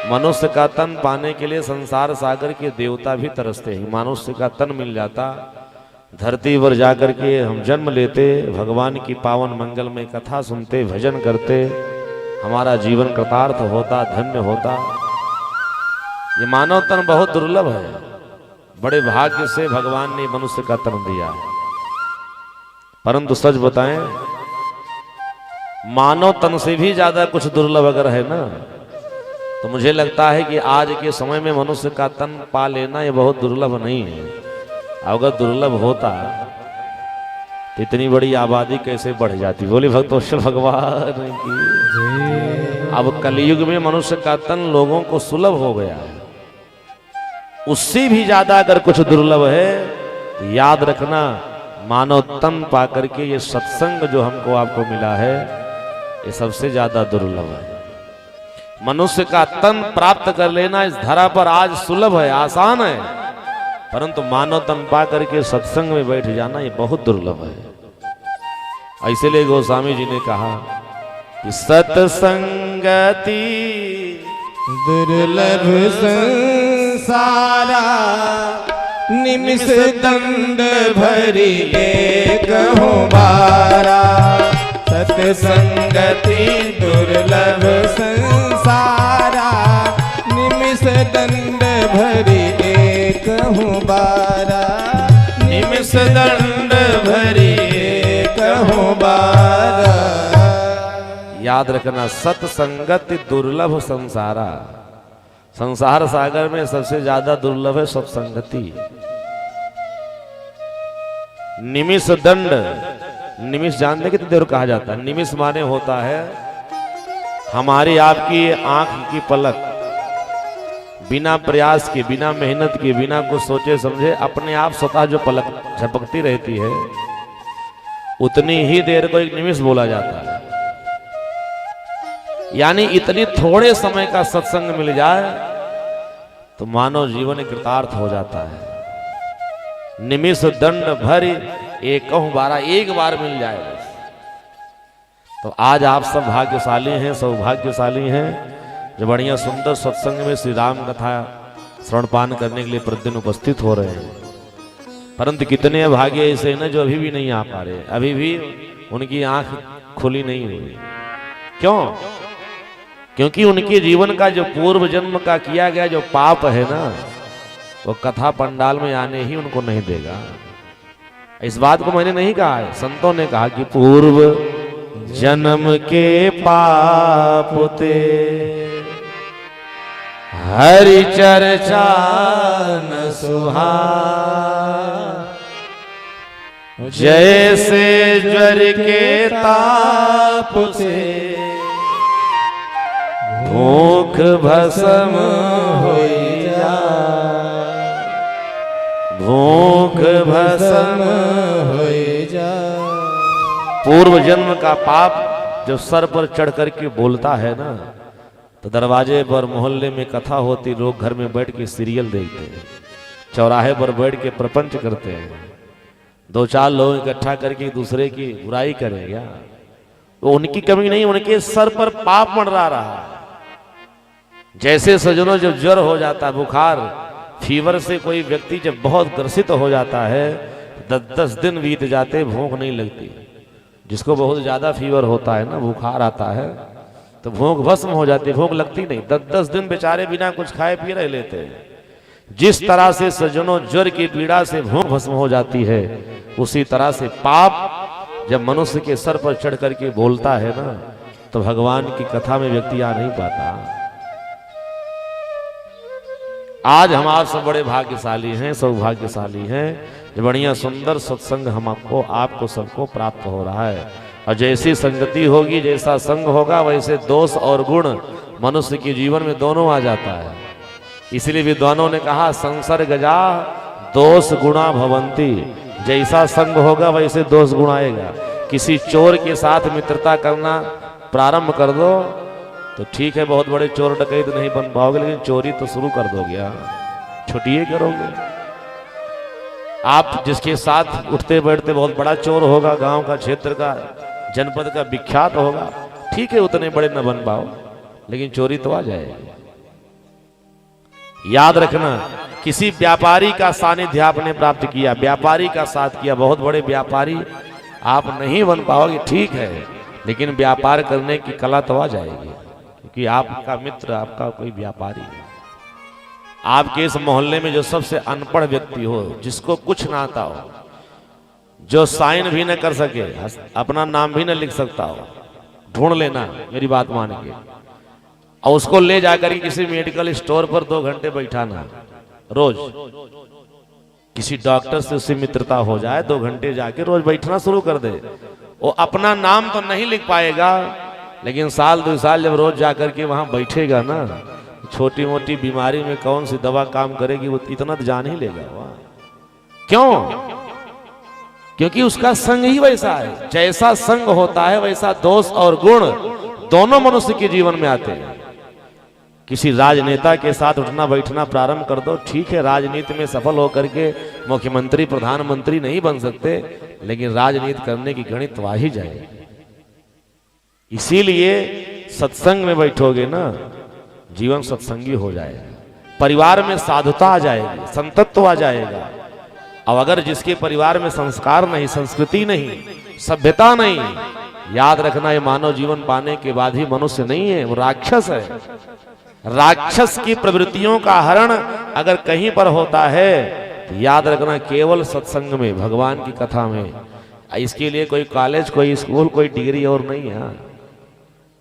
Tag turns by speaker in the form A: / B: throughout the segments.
A: मनुष्य का तन पाने के लिए संसार सागर के देवता भी तरसते हैं। मनुष्य का तन मिल जाता, धरती पर जाकर के हम जन्म लेते, भगवान की पावन मंगल में कथा सुनते, भजन करते, हमारा जीवन कृतार्थ होता, धन्य होता। ये मानव तन बहुत दुर्लभ है, बड़े भाग्य से भगवान ने मनुष्य का तन दिया है। परंतु सच बताएं, मानव तन से भी ज्यादा कुछ दुर्लभ अगर है ना, तो मुझे लगता है कि आज के समय में मनुष्य का तन पा लेना ये बहुत दुर्लभ नहीं है। अगर दुर्लभ होता तो इतनी बड़ी आबादी कैसे बढ़ जाती। बोली भक्तों भगवान की। अब कलयुग में मनुष्य का तन लोगों को सुलभ हो गया है, उससे भी ज्यादा अगर कुछ दुर्लभ है तो याद रखना, मानव तन पा करके ये सत्संग जो हमको आपको मिला है ये सबसे ज्यादा दुर्लभ है। मनुष्य का तन प्राप्त कर लेना इस धरा पर आज सुलभ है, आसान है, परंतु मानव तन पा करके सत्संग में बैठ जाना ये बहुत दुर्लभ है। इसलिए गोस्वामी जी ने कहा कि सत्संगति
B: दुर्लभ संसारा, निमिष दंड भरी कहूँ बारा। सत्संगति दुर्लभ संसारा, निमिष दंड भरी कहूँ बारा। निमिष दंड भरी कहूँ बारा।
A: याद रखना, सत्संगति दुर्लभ संसारा। संसार सागर में सबसे ज्यादा दुर्लभ है सत्संगति। निमिष दंड, निमिष जानने कितनी देर कहा जाता है। निमिष माने होता है हमारी आपकी आंख की पलक, बिना प्रयास के, बिना मेहनत के, बिना कुछ सोचे समझे अपने आप स्वतः जो पलक झपकती रहती है, उतनी ही देर को एक निमिष बोला जाता है। यानी इतनी थोड़े समय का सत्संग मिल जाए तो मानव जीवन कृतार्थ हो जाता है। निमिष दंड भरी एकहु बारा, एक बार मिल जाए बस। तो आज आप सब भाग्यशाली हैं, सौभाग्यशाली हैं, जो बढ़िया सुंदर सत्संग में श्री राम कथा श्रवणपान करने के लिए प्रतिदिन उपस्थित हो रहे हैं। परंतु कितने भाग्य ऐसे हैं ना जो अभी भी नहीं आ पा रहे, अभी भी उनकी आंख खुली नहीं हुई। क्यों? क्योंकि उनके जीवन का जो पूर्व जन्म का किया गया जो पाप है ना, वो कथा पंडाल में आने ही उनको नहीं देगा। इस बात को मैंने नहीं कहा है, संतों ने कहा कि पूर्व जन्म के पाप ते हरि चर्चा न सुहा। जैसे ज्वर के ताप से भूख भस्म होई जा, भूख भस्म होई जा। पूर्व जन्म का पाप जो सर पर चढ़ करके बोलता है ना, तो दरवाजे पर मोहल्ले में कथा होती, लोग घर में बैठ के सीरियल देखते हैं, चौराहे पर बैठ के प्रपंच करते हैं, दो चार लोग इकट्ठा करके दूसरे की बुराई करेगा। तो उनकी कमी नहीं, उनके सर पर पाप मंडरा रहा है। जैसे सजनों जब ज्वर हो जाता है, बुखार, फीवर से कोई व्यक्ति जब बहुत ग्रसित हो जाता है, 10-10 दिन बीत जाते, भूख नहीं लगती। जिसको बहुत ज्यादा फीवर होता है ना, बुखार आता है, तो भूख भस्म हो जाती, भूख लगती नहीं, 10-10 दिन बेचारे बिना कुछ खाए पी रह लेते हैं। जिस तरह से सज्जनों ज्वर की पीड़ा से भूख भस्म हो जाती है, उसी तरह से पाप जब मनुष्य के सर पर चढ़ करके बोलता है ना, तो भगवान की कथा में व्यक्ति आ नहीं पाता। आज हम आप सब बड़े भाग्यशाली हैं, सौभाग्यशाली हैं, जो बढ़िया सुंदर सत्संग हम आपको सबको प्राप्त हो रहा है। और जैसी संगति होगी, जैसा संग होगा, वैसे दोष और गुण मनुष्य के जीवन में दोनों आ जाता है। इसलिए विद्वानों ने कहा, संसर्गजा दोष गुणा भवंती। जैसा संग होगा वैसे दोष गुण आएगा। किसी चोर के साथ मित्रता करना प्रारंभ कर दो तो ठीक है, बहुत बड़े चोर डकैत नहीं बन पाओगे, लेकिन चोरी तो शुरू कर दोगे, छुट्टिए करोगे। आप जिसके साथ उठते बैठते बहुत बड़ा चोर होगा, गांव का, क्षेत्र का, जनपद का, विख्यात होगा, ठीक है, उतने बड़े न बन पाओ, लेकिन चोरी तो आ जाएगी। याद रखना, किसी व्यापारी का सानिध्य आपने प्राप्त किया, व्यापारी का साथ किया, बहुत बड़े व्यापारी आप नहीं बन पाओगे, ठीक है, लेकिन व्यापार करने की कला तो आ जाएगी, क्योंकि आपका मित्र आपका कोई व्यापारी है। आपके इस मोहल्ले में जो सबसे अनपढ़ व्यक्ति हो, जिसको कुछ ना आता हो, जो साइन भी न कर सके, अपना नाम भी न लिख सकता हो, ढूंढ लेना, मेरी बात मान के, और उसको ले जाकर के किसी मेडिकल स्टोर पर 2 घंटे बैठाना रोज। किसी डॉक्टर से उससे मित्रता हो जाए, 2 घंटे जाके रोज बैठना शुरू कर दे। वो अपना नाम तो नहीं लिख पाएगा, लेकिन साल 2 साल जब रोज जाकर के वहां बैठेगा ना, छोटी मोटी बीमारी में कौन सी दवा काम करेगी, वो इतना तो जान ही लेगा वहां। क्यों? क्योंकि उसका संग ही वैसा है। जैसा संग होता है वैसा दोष और गुण दोनों मनुष्य के जीवन में आते हैं। किसी राजनेता के साथ उठना बैठना प्रारंभ कर दो, ठीक है, राजनीति में सफल होकर के मुख्यमंत्री प्रधानमंत्री नहीं बन सकते, लेकिन राजनीति करने की गणित आ ही जाए। इसीलिए सत्संग में बैठोगे ना, जीवन सत्संगी हो जाएगा, परिवार में साधुता आ जाएगी, संतत्व आ जाएगा। अब अगर जिसके परिवार में संस्कार नहीं, संस्कृति नहीं, सभ्यता नहीं, याद रखना, ये मानव जीवन पाने के बाद ही मनुष्य नहीं है, वो राक्षस है। राक्षस की प्रवृत्तियों का हरण अगर कहीं पर होता है तो याद रखना, केवल सत्संग में, भगवान की कथा में। इसके लिए कोई कॉलेज, कोई स्कूल, कोई डिग्री और नहीं है।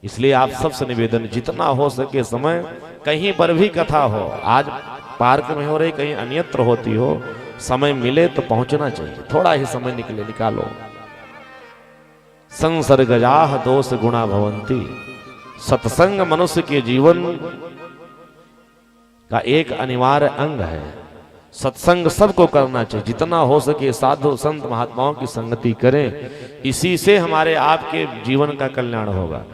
A: इसलिए आप सबसे निवेदन, जितना हो सके समय, कहीं पर भी कथा हो, आज पार्क में हो रही, कहीं अन्यत्र होती हो, समय मिले तो पहुंचना चाहिए, थोड़ा ही समय निकालो। संसर्गजाह दोष गुणा भवंती, सत्संग मनुष्य के जीवन का एक अनिवार्य अंग है। सत्संग सबको करना चाहिए, जितना हो सके साधु संत महात्माओं की संगति करें, इसी से हमारे आपके जीवन का कल्याण होगा।